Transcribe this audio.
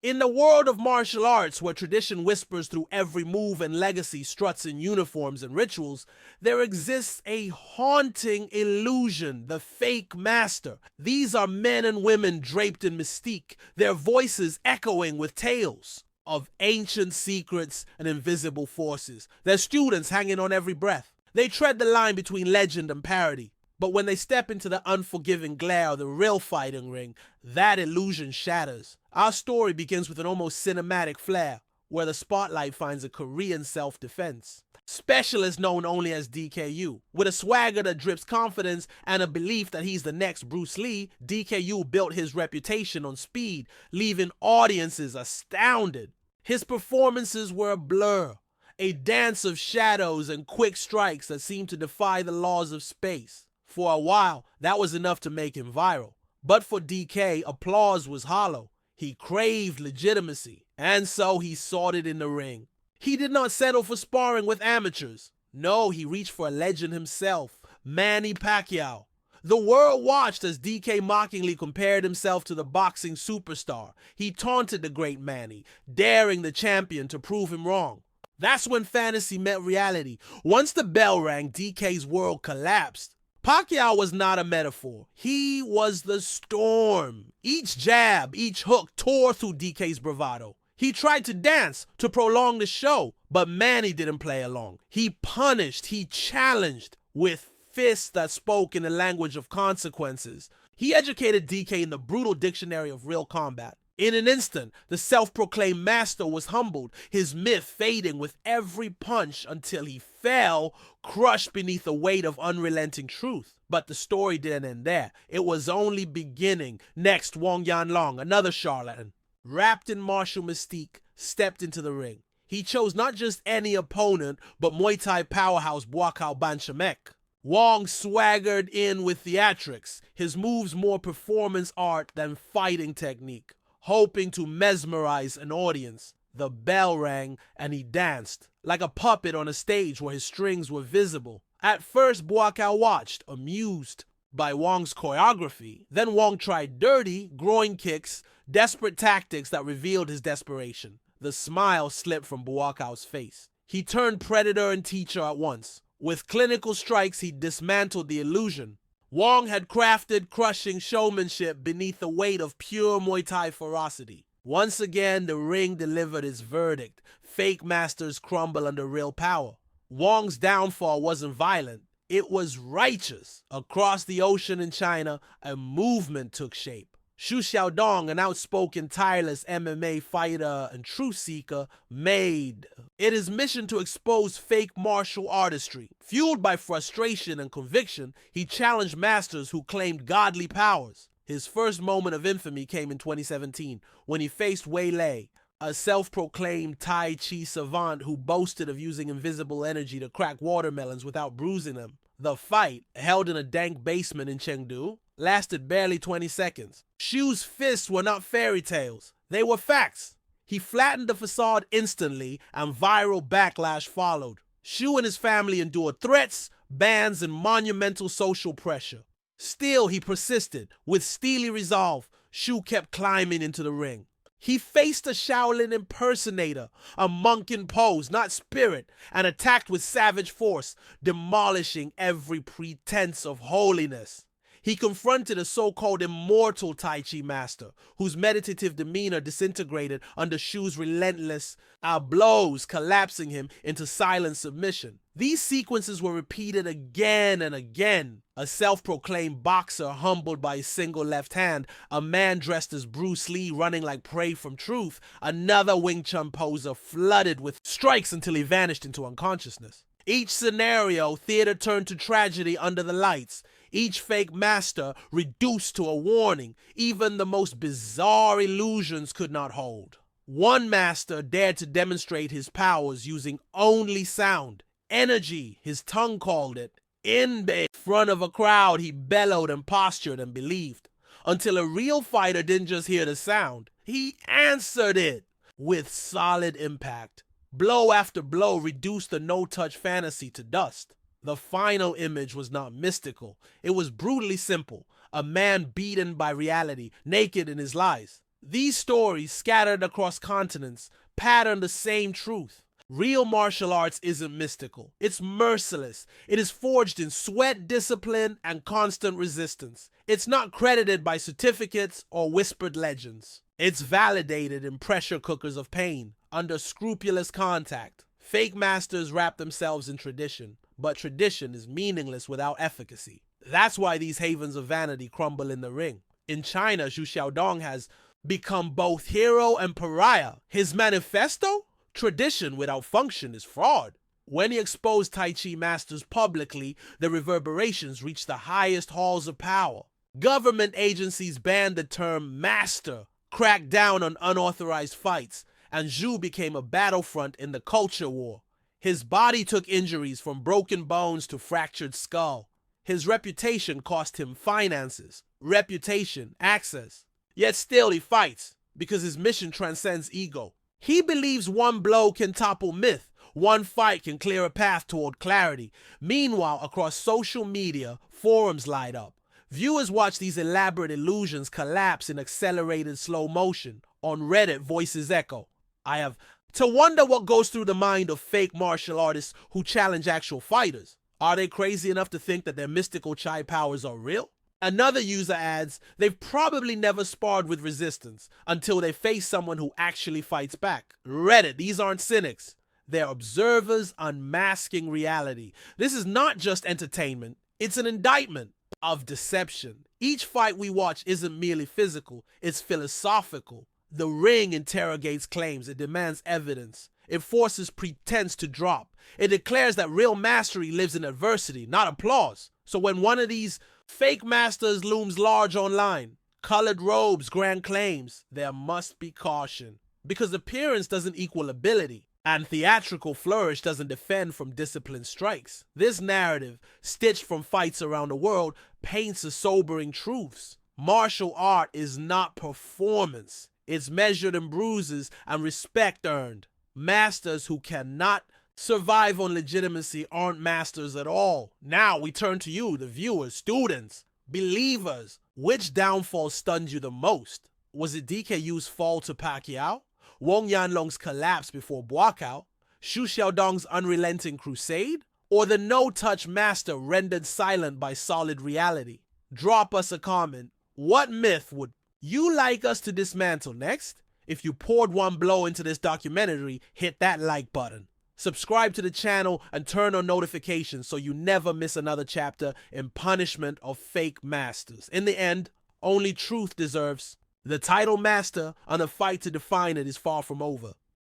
In the world of martial arts, where tradition whispers through every move and legacy struts in uniforms and rituals, there exists a haunting illusion, the fake master. These are men and women draped in mystique, their voices echoing with tales of ancient secrets and invisible forces, their students hanging on every breath. They tread the line between legend and parody. But when they step into the unforgiving glare of the real fighting ring, that illusion shatters. Our story begins with an almost cinematic flair, where the spotlight finds a Korean self-defense specialist known only as DKU. With a swagger that drips confidence and a belief that he's the next Bruce Lee, DKU built his reputation on speed, leaving audiences astounded. His performances were a blur, a dance of shadows and quick strikes that seemed to defy the laws of space. For a while, that was enough to make him viral. But for DK, applause was hollow. He craved legitimacy, and so he sought it in the ring. He did not settle for sparring with amateurs. No, he reached for a legend himself, Manny Pacquiao. The world watched as DK mockingly compared himself to the boxing superstar. He taunted the great Manny, daring the champion to prove him wrong. That's when fantasy met reality. Once the bell rang, DK's world collapsed. Pacquiao was not a metaphor. He was the storm. Each jab, each hook tore through DK's bravado. He tried to dance to prolong the show, but Manny didn't play along. He punished, he challenged with fists that spoke in the language of consequences. He educated DK in the brutal dictionary of real combat. In an instant, the self-proclaimed master was humbled, his myth fading with every punch until he fell, crushed beneath the weight of unrelenting truth. But the story didn't end there. It was only beginning. Next, Wong Yanlong, another charlatan, wrapped in martial mystique, stepped into the ring. He chose not just any opponent, but Muay Thai powerhouse Buakaw Banchamek. Wong swaggered in with theatrics, his moves more performance art than fighting technique, hoping to mesmerize an audience. The bell rang and he danced, like a puppet on a stage where his strings were visible. At first, Buakaw watched, amused by Wong's choreography. Then Wong tried dirty, groin kicks, desperate tactics that revealed his desperation. The smile slipped from Buakaw's face. He turned predator and teacher at once. With clinical strikes, he dismantled the illusion. Wong had crafted crushing showmanship beneath the weight of pure Muay Thai ferocity. Once again, the ring delivered its verdict. Fake masters crumble under real power. Wong's downfall wasn't violent. It was righteous. Across the ocean in China, a movement took shape. Shu Xiao Dong, an outspoken, tireless MMA fighter and truth seeker, made it his mission to expose fake martial artistry. Fueled by frustration and conviction, he challenged masters who claimed godly powers. His first moment of infamy came in 2017 when he faced Wei Lei, a self-proclaimed Tai Chi savant who boasted of using invisible energy to crack watermelons without bruising them. The fight, held in a dank basement in Chengdu, lasted barely 20 seconds. Shu's fists were not fairy tales. They were facts. He flattened the facade instantly, and viral backlash followed. Shu and his family endured threats, bans, and monumental social pressure. Still, he persisted. With steely resolve, Shu kept climbing into the ring. He faced a Shaolin impersonator, a monk in pose, not spirit, and attacked with savage force, demolishing every pretense of holiness. He confronted a so-called immortal Tai Chi master, whose meditative demeanor disintegrated under Shu's relentless blows, collapsing him into silent submission. These sequences were repeated again and again. A self-proclaimed boxer humbled by a single left hand, a man dressed as Bruce Lee running like prey from truth, another Wing Chun poser flooded with strikes until he vanished into unconsciousness. Each scenario, theater turned to tragedy under the lights. Each fake master reduced to a warning. Even the most bizarre illusions could not hold. One master dared to demonstrate his powers using only sound. Energy, his tongue called it. In front of a crowd, he bellowed and postured and believed. Until a real fighter didn't just hear the sound. He answered it with solid impact. Blow after blow reduced the no-touch fantasy to dust. The final image was not mystical. It was brutally simple. A man beaten by reality, naked in his lies. These stories, scattered across continents, pattern the same truth. Real martial arts isn't mystical. It's merciless. It is forged in sweat, discipline, and constant resistance. It's not credited by certificates or whispered legends. It's validated in pressure cookers of pain, under scrupulous contact. Fake masters wrap themselves in tradition, but tradition is meaningless without efficacy. That's why these havens of vanity crumble in the ring. In China, Shu Xiao Dong has become both hero and pariah. His manifesto? Tradition without function is fraud. When he exposed Tai Chi masters publicly, the reverberations reached the highest halls of power. Government agencies banned the term master, cracked down on unauthorized fights, and Zhu became a battlefront in the culture war. His body took injuries from broken bones to fractured skull. His reputation cost him finances, reputation, access. Yet still he fights, because his mission transcends ego. He believes one blow can topple myth, one fight can clear a path toward clarity. Meanwhile, across social media, forums light up. Viewers watch these elaborate illusions collapse in accelerated slow motion. On Reddit, voices echo. I have to wonder what goes through the mind of fake martial artists who challenge actual fighters. Are they crazy enough to think that their mystical Chai powers are real? Another user adds, they've probably never sparred with resistance until they face someone who actually fights back. Reddit, these aren't cynics. They're observers unmasking reality. This is not just entertainment, it's an indictment of deception. Each fight we watch isn't merely physical, it's philosophical. The ring interrogates claims, it demands evidence. It forces pretense to drop. It declares that real mastery lives in adversity, not applause. So when one of these fake masters looms large online, colored robes, grand claims, there must be caution. Because appearance doesn't equal ability, and theatrical flourish doesn't defend from disciplined strikes. This narrative, stitched from fights around the world, paints the sobering truths. Martial art is not performance. It's measured in bruises and respect earned. Masters who cannot survive on legitimacy aren't masters at all. Now we turn to you, the viewers, students, believers. Which downfall stunned you the most? Was it DKU's fall to Pacquiao? Wong Yanlong's collapse before Buakaw? Shu Xiao Dong's unrelenting crusade? Or the no-touch master rendered silent by solid reality? Drop us a comment. What myth would you like us to dismantle next? If you poured one blow into this documentary, hit that like button. Subscribe to the channel and turn on notifications so you never miss another chapter in punishment of fake masters. In the end, only truth deserves. The title master and a fight to define it is far from over.